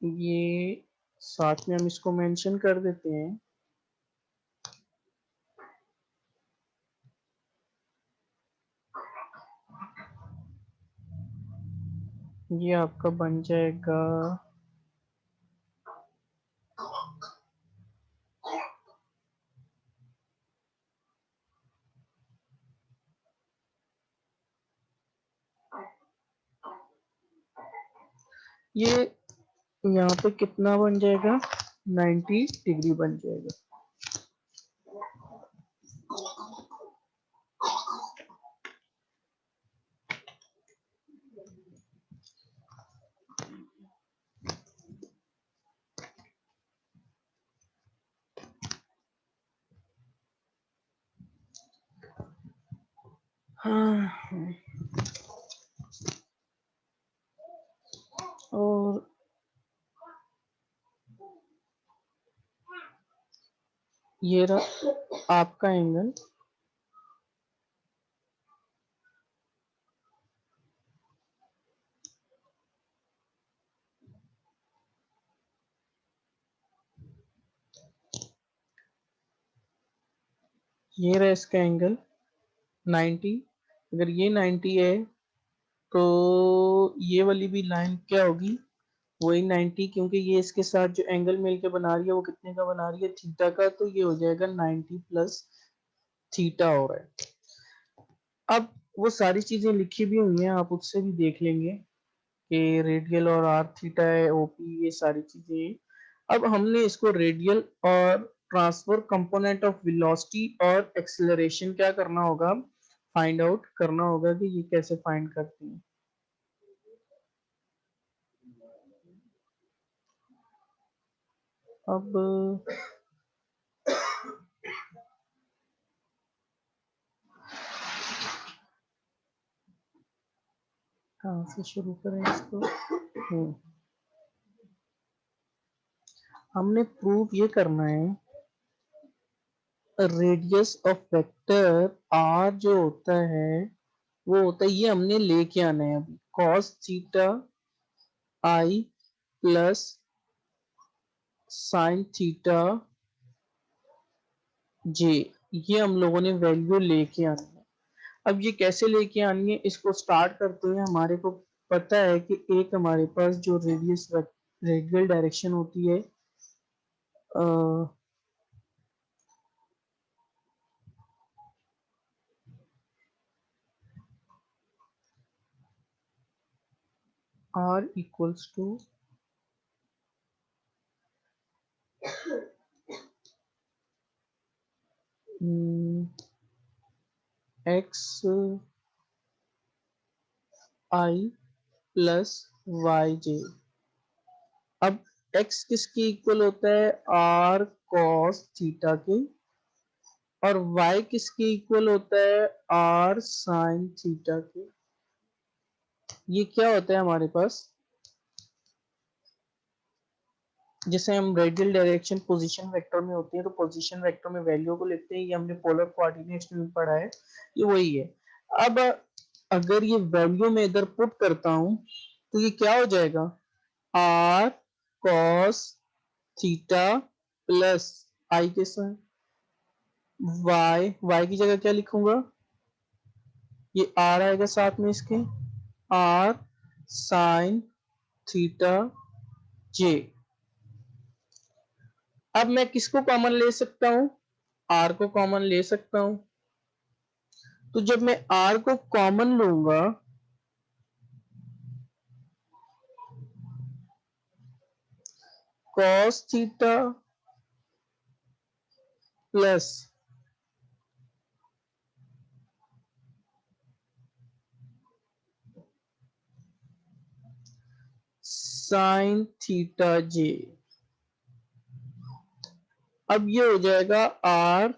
ये साथ में हम इसको मेंशन कर देते हैं। ये आपका बन जाएगा ये यहाँ पे कितना बन जाएगा, 90 डिग्री बन जाएगा। हाँ, और ये रहा आपका एंगल। ये रहा इसका एंगल 90। अगर ये 90 है तो ये वाली भी लाइन क्या होगी, वही 90, क्योंकि ये इसके साथ जो एंगल मिलके बना रही है वो कितने का बना रही है, थीटा का, तो ये हो जाएगा 90 प्लस थीटा हो रहा है। अब वो सारी चीजें लिखी भी हुई हैं, आप उससे भी देख लेंगे कि रेडियल और आर थीटा है, ओपी, ये सारी चीजें। अब हमने इसको रेडियल और ट्रांसफर कंपोनेंट ऑफ वेलोसिटी और एक्सेलरेशन क्या करना होगा, फाइंड आउट करना होगा कि ये कैसे फाइंड करते हैं। अब कहाँ से शुरू करें इसको। हमने प्रूव ये करना है, रेडियस ऑफ वेक्टर आर जो होता है वो होता है, ये हमने लेके आना है अभी, कॉस थीटा आई प्लस साइन थीटा जे, ये हम लोगों ने वैल्यू लेके आनी है। अब ये कैसे लेके आनी है, इसको स्टार्ट करते हैं। हमारे को पता है कि एक हमारे पास जो रेडियल डायरेक्शन होती है, r equals to x i plus y j. अब x किसके इक्वल होता है, आर कॉस थीटा के, और y किसके इक्वल होता है, आर साइन थीटा के। ये क्या होता है हमारे पास, जैसे हम रेडियल डायरेक्शन पोजीशन वेक्टर में होती है तो पोजीशन वेक्टर में वैल्यू को लिखते हैं, ये हमने पोलर कोऑर्डिनेट्स में पढ़ा है, ये वही है। अब अगर ये वैल्यू में इधर पुट करता हूं तो ये क्या हो जाएगा, आर कॉस थीटा प्लस आई के साथ वाई की जगह क्या लिखूंगा, ये आर आएगा साथ में इसके, आर साइन थीटा जे। अब मैं किसको कॉमन ले सकता हूं, आर को कॉमन ले सकता हूं। तो जब मैं आर को कॉमन लूंगा cos theta plus sine theta j, अब ये हो जाएगा आर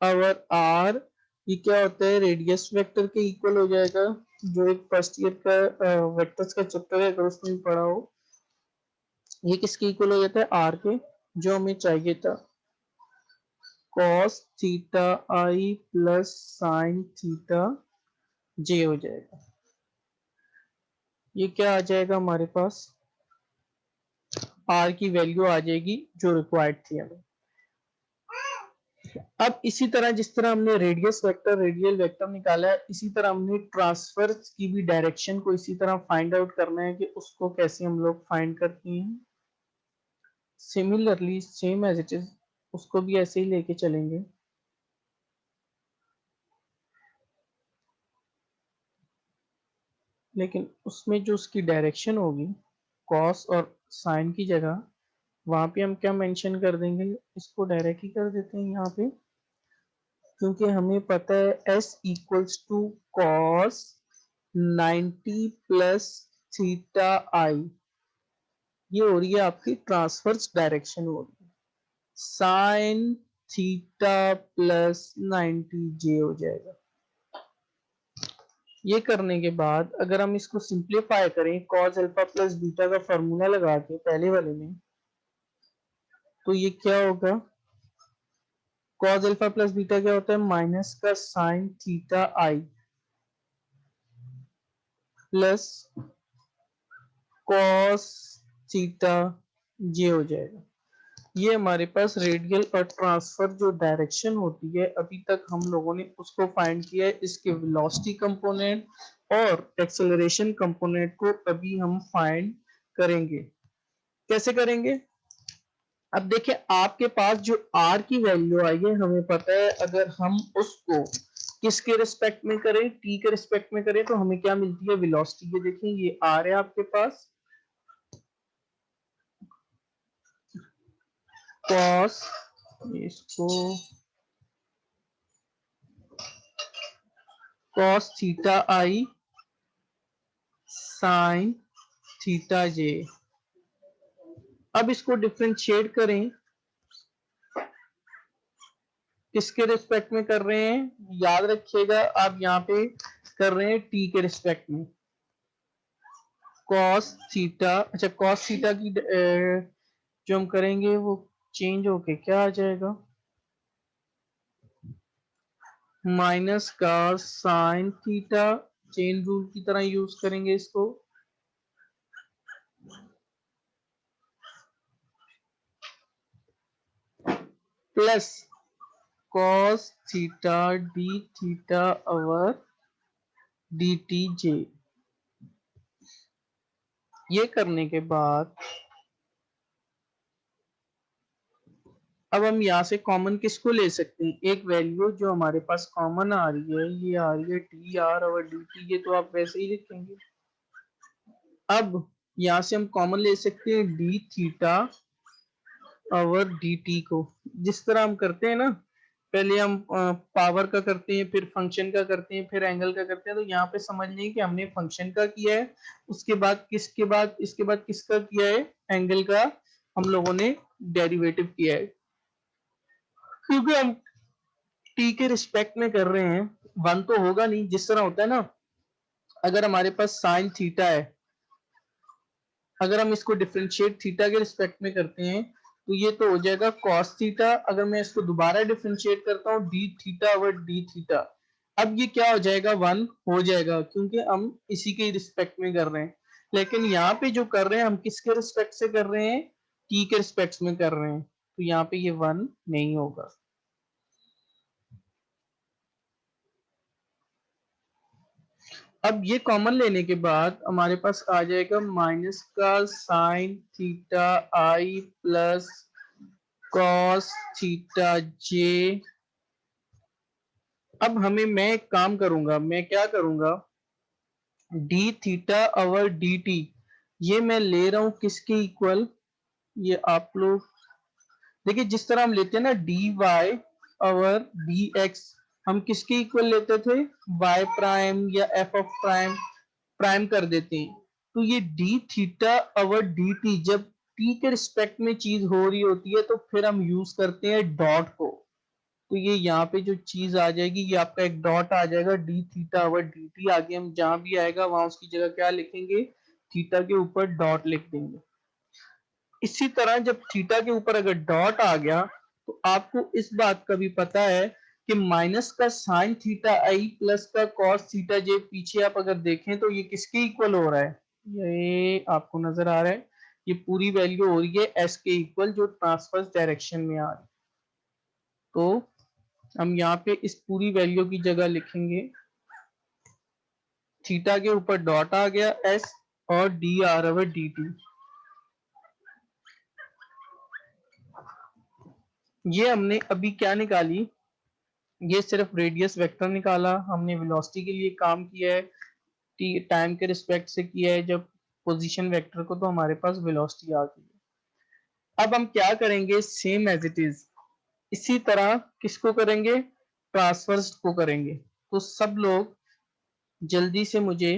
और आर, ये क्या होता है, रेडियस वेक्टर के इक्वल हो जाएगा, जो एक फर्स्ट ईयर का वेक्टर्स का चैप्टर है, अगर उसमें भी पढ़ा हो। ये किसके इक्वल हो जाता है, आर के, जो हमें चाहिए था, cos थीटा आई प्लस साइन थीटा जे हो जाएगा। ये क्या आ जाएगा हमारे पास, आर की वैल्यू आ जाएगी जो रिक्वायर्ड थी हमें। अब इसी तरह जिस तरह हमने रेडियस वेक्टर रेडियल वेक्टर निकाला है, इसी तरह हमने ट्रांसफर की भी डायरेक्शन को इसी तरह फाइंड आउट करना है कि उसको कैसे हम लोग फाइंड करते हैं। Similarly same as it is उसको भी ऐसे ही लेके चलेंगे। लेकिन उसमें जो उसकी डायरेक्शन होगी कॉस और साइन की जगह, वहां पे हम क्या मेंशन कर देंगे, इसको डायरेक्ट ही कर देते हैं यहाँ पे, क्योंकि हमें पता है s equals to cos 90 plus theta i, ये हो रही है आपकी ट्रांसवर्स डायरेक्शन हो रही है, साइन थीटा प्लस 90 जे हो जाएगा। ये करने के बाद अगर हम इसको सिंप्लीफाई करें कॉस अल्फा प्लस बीटा का फॉर्मूला लगा के पहले वाले में, तो ये क्या होगा, कॉस अल्फा प्लस बीटा क्या होता है, माइनस का साइन थीटा आई प्लस कॉस थीटा जे हो जाएगा। ये हमारे पास रेडियल और ट्रांसफर जो डायरेक्शन होती है अभी तक हम लोगों ने उसको फाइंड किया है। इसके वेलोसिटी कंपोनेंट और एक्सेलरेशन कंपोनेंट को अभी हम फाइंड करेंगे। कैसे करेंगे, अब देखिए आपके पास जो r की वैल्यू आई है, हमें पता है अगर हम उसको किसके रिस्पेक्ट में करें, t के रिस्पेक्ट में करें, तो हमें क्या मिलती है, वेलोसिटी। ये देखिए ये r है आपके पास, कॉस, इसको कॉस थीटा आई साइन थीटा जे। अब इसको डिफरेंशिएट करें, किसके रिस्पेक्ट में कर रहे हैं, याद रखिएगा आप यहाँ पे कर रहे हैं t के रिस्पेक्ट में। कॉस थीटा, अच्छा कॉस थीटा की जो हम करेंगे वो चेंज होके क्या आ जाएगा, माइनस का साइन थीटा, चेन रूल की तरह यूज करेंगे इसको, plus cos theta d theta over d t j. ये करने के बाद अब हम यहाँ से कॉमन किसको ले सकते हैं, एक वैल्यू जो हमारे पास कॉमन आ रही है, ये आ रही है T R over d T, ये तो आप वैसे ही लिखेंगे। अब यहाँ से हम कॉमन ले सकते हैं D theta over d T को, जिस तरह हम करते हैं ना, पहले हम पावर का करते हैं, फिर फंक्शन का करते हैं, फिर एंगल का करते हैं। तो यहाँ पे समझ लें कि हमने फंक्शन का किया है, उसके बाद किसके बाद, इसके बाद किसका किया है, एंगल का हम लोगों ने डेरिवेटिव किया है। क्योंकि हम टी के रिस्पेक्ट में कर रहे हैं, वन तो होगा नहीं, जिस तरह होता है ना, अगर हमारे पास साइन थीटा है, अगर हम इसको डिफरेंशिएट थीटा के रिस्पेक्ट में करते हैं तो ये तो हो जाएगा कॉस थीटा। अगर मैं इसको दोबारा डिफरेंशिएट करता हूँ D theta over D theta, अब ये क्या हो जाएगा, वन हो जाएगा, क्योंकि हम इसी के रिस्पेक्ट में कर रहे हैं। लेकिन यहाँ पे जो कर रहे हैं हम किसके रिस्पेक्ट से कर रहे हैं, टी के रिस्पेक्ट में कर रहे हैं, तो यहाँ पे ये वन नहीं होगा। अब ये कॉमन लेने के बाद हमारे पास आ जाएगा माइनस का साइन थीटा आई प्लस कॉस थीटा जे। अब मैं एक काम करूंगा, मैं क्या करूंगा, D theta over d T ये मैं ले रहा हूं किसके इक्वल, ये आप लोग देखिए जिस तरह हम लेते हैं ना d y over d x, हम किसके इक्वल लेते थे, वाई प्राइम या एफ ऑफ प्राइम, प्राइम कर देते हैं। तो ये d theta over d t जब टी के रिस्पेक्ट में चीज हो रही होती है तो फिर हम यूज करते हैं डॉट को। तो ये यहाँ पे जो चीज आ जाएगी ये आपका एक डॉट आ जाएगा, D theta over d T. आगे हम जहां भी आएगा वहां उसकी जगह क्या लिखेंगे, थीटा के ऊपर डॉट लिख देंगे। इसी तरह जब थीटा के ऊपर अगर डॉट आ गया तो आपको इस बात का भी पता है कि माइनस का साइन थीटा आई प्लस का कॉस थीटा जे, पीछे आप अगर देखें तो ये किसके इक्वल हो रहा है, ये आपको नजर आ रहा है, ये पूरी वैल्यू हो रही है एस के इक्वल जो ट्रांसवर्स डायरेक्शन में आ रही है। तो हम यहाँ पे इस पूरी वैल्यू की जगह लिखेंगे थीटा के ऊपर डॉट आ गया एस और डी आ रहा है डी टी। ये हमने अभी क्या निकाली, ये सिर्फ रेडियस वेक्टर निकाला, हमने वेलोसिटी के लिए काम किया है टाइम के रिस्पेक्ट से किया है जब पोजीशन वेक्टर को, तो हमारे पास वेलोसिटी आ गई है। अब हम क्या करेंगे सेम एज इट इज इसी तरह किसको करेंगे ट्रांसवर्स को करेंगे। तो सब लोग जल्दी से मुझे